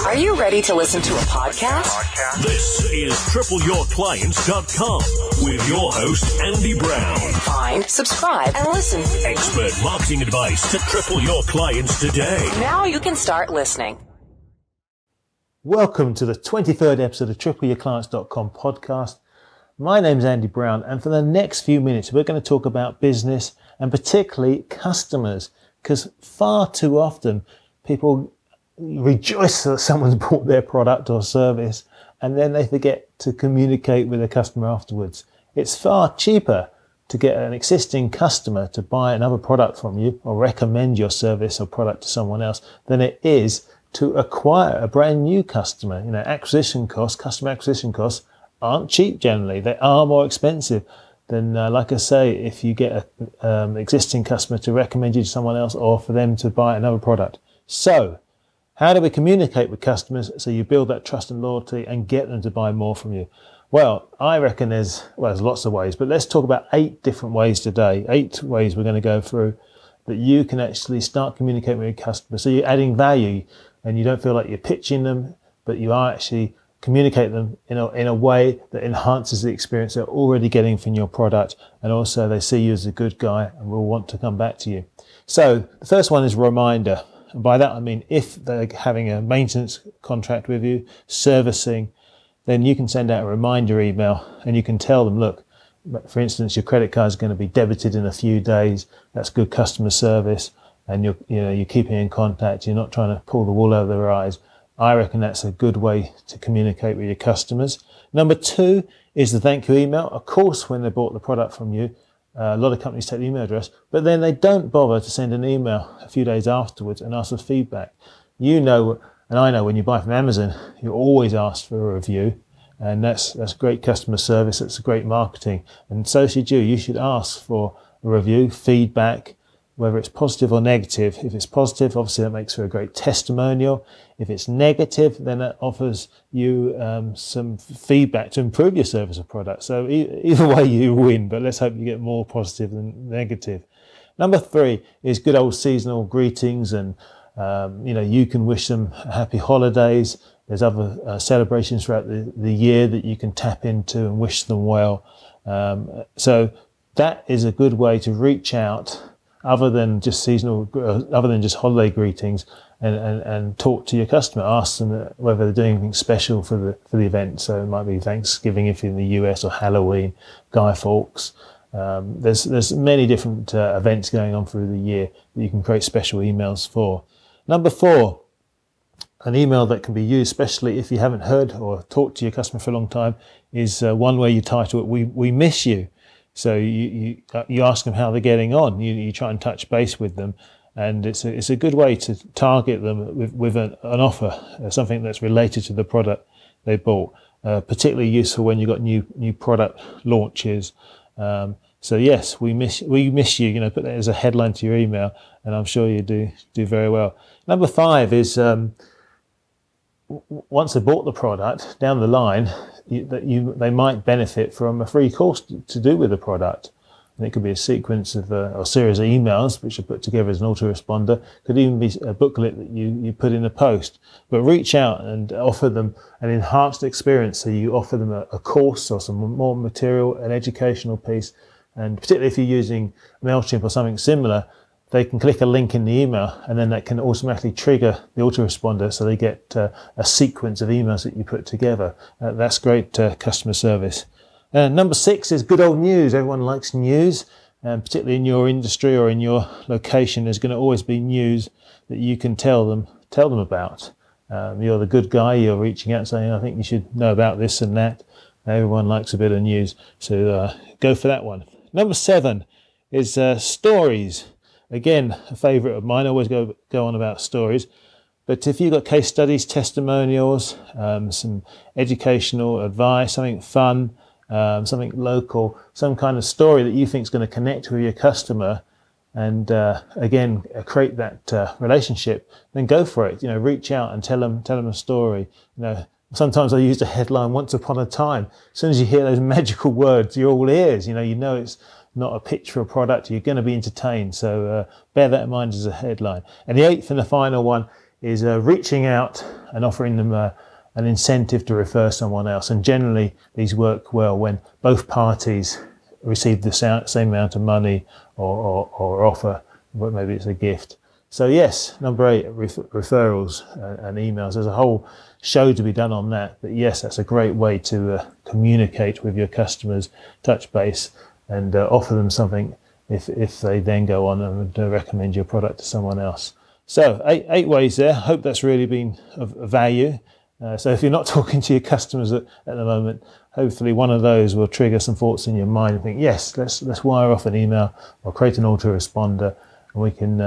Are you ready to listen to a podcast? This is TripleYourClients.com with your host, Andy Brown. Find, subscribe, and listen. Expert marketing advice to triple your clients today. Now you can start listening. Welcome to the 23rd episode of TripleYourClients.com podcast. My name's Andy Brown, and for the next few minutes we're going to talk about business and particularly customers, because far too often people rejoice that someone's bought their product or service and then they forget to communicate with the customer afterwards. It's far cheaper to get an existing customer to buy another product from you or recommend your service or product to someone else than it is to acquire a brand new customer. You know, customer acquisition costs aren't cheap generally. They are more expensive than, like I say, if you get an existing customer to recommend you to someone else or for them to buy another product. So, how do we communicate with customers so you build that trust and loyalty and get them to buy more from you? Well, I reckon there's lots of ways, but let's talk about 8 different ways today. 8 ways we're going to go through that you can actually start communicating with your customers. So you're adding value and you don't feel like you're pitching them, but you are actually communicate them in a way that enhances the experience they're already getting from your product, and also they see you as a good guy and will want to come back to you. So the first one is reminder, and by that I mean if they're having a maintenance contract with you, servicing, then you can send out a reminder email and you can tell them, look, for instance, your credit card is going to be debited in a few days. That's good customer service, and you're keeping in contact. You're not trying to pull the wool over their eyes. I reckon that's a good way to communicate with your customers. Number 2 is the thank you email. Of course, when they bought the product from you, a lot of companies take the email address, but then they don't bother to send an email a few days afterwards and ask for feedback. You know, and I know when you buy from Amazon, you always ask for a review, and that's great customer service. It's great marketing, and so should you. You should ask for a review, feedback, whether it's positive or negative. If it's positive, obviously that makes for a great testimonial. If it's negative, then it offers you some feedback to improve your service or product. So either way you win, but let's hope you get more positive than negative. Number 3 is good old seasonal greetings, and you can wish them happy holidays. There's other celebrations throughout the year that you can tap into and wish them well. So that is a good way to reach out, other than just holiday greetings, and talk to your customer. Ask them whether they're doing anything special for the event. So it might be Thanksgiving if you're in the US, or Halloween, Guy Fawkes. There's many different events going on through the year that you can create special emails for. Number 4, an email that can be used, especially if you haven't heard or talked to your customer for a long time, is one where you title it, we miss you. So you ask them how they're getting on. You try and touch base with them, and it's a good way to target them with an offer, something that's related to the product they bought. Particularly useful when you've got new product launches. So yes, we miss you. Put that as a headline to your email, and I'm sure you do very well. Number 5 is once they bought the product, down the line, they might benefit from a free course to do with the product. And it could be a sequence of a series of emails which are put together as an autoresponder. Could even be a booklet that you put in a post. But reach out and offer them an enhanced experience. So you offer them a course or some more material, an educational piece. And particularly if you're using MailChimp or something similar, they can click a link in the email, and then that can automatically trigger the autoresponder, so they get a sequence of emails that you put together. That's great customer service. Number 6 is good old news. Everyone likes news, and particularly in your industry or in your location, there's going to always be news that you can tell them about. You're the good guy. You're reaching out and saying, I think you should know about this and that. Everyone likes a bit of news, so go for that one. Number 7 is stories. Again, a favourite of mine. I always go on about stories. But if you've got case studies, testimonials, some educational advice, something fun, something local, some kind of story that you think is going to connect with your customer, and again create that relationship, then go for it. Reach out and tell them a story. Sometimes I use the headline "Once upon a time." As soon as you hear those magical words, you're all ears. You know it's not a pitch for a product. You're going to be entertained. So bear that in mind as a headline. And the 8th and the final one is reaching out and offering them an incentive to refer someone else. And generally, these work well when both parties receive the same amount of money or offer, but maybe it's a gift. So yes, number 8, referrals and emails. There's a whole show to be done on that. But yes, that's a great way to communicate with your customers, touch base, and offer them something if they then go on and recommend your product to someone else. So 8 ways there. Hope that's really been of value. So if you're not talking to your customers at the moment, hopefully one of those will trigger some thoughts in your mind and think, yes, let's wire off an email or create an autoresponder, and we can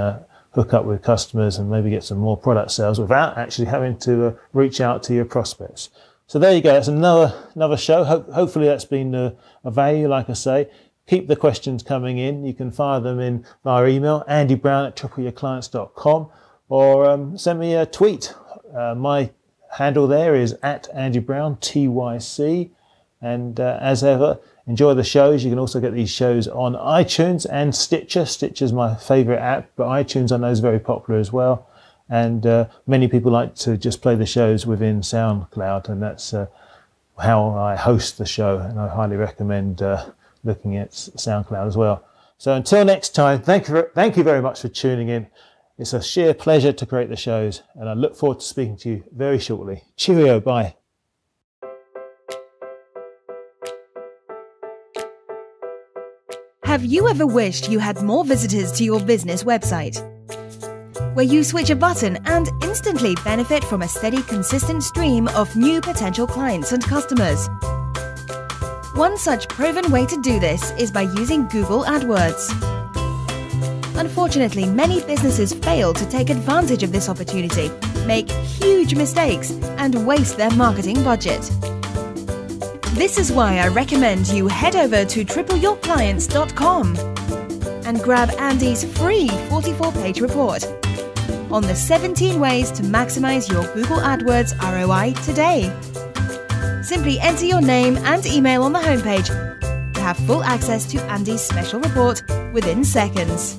hook up with customers and maybe get some more product sales without actually having to reach out to your prospects. So there you go. That's another show. Hopefully that's been of value. Like I say, keep the questions coming in. You can fire them in via email, andybrown@tripleyourclients.com, or send me a tweet. My handle there is @AndyBrown, TYC. And as ever, enjoy the shows. You can also get these shows on iTunes and Stitcher. Stitcher's my favourite app, but iTunes I know is very popular as well. And many people like to just play the shows within SoundCloud, and that's how I host the show. And I highly recommend looking at SoundCloud as well. So until next time, thank you very much for tuning in. It's a sheer pleasure to create the shows, and I look forward to speaking to you very shortly. Cheerio, bye. Have you ever wished you had more visitors to your business website? Where you switch a button and instantly benefit from a steady, consistent stream of new potential clients and customers. One such proven way to do this is by using Google AdWords. Unfortunately, many businesses fail to take advantage of this opportunity, make huge mistakes, and waste their marketing budget. This is why I recommend you head over to tripleyourclients.com and grab Andy's free 44-page report on the 17 ways to maximize your Google AdWords ROI today. Simply enter your name and email on the homepage to have full access to Andy's special report within seconds.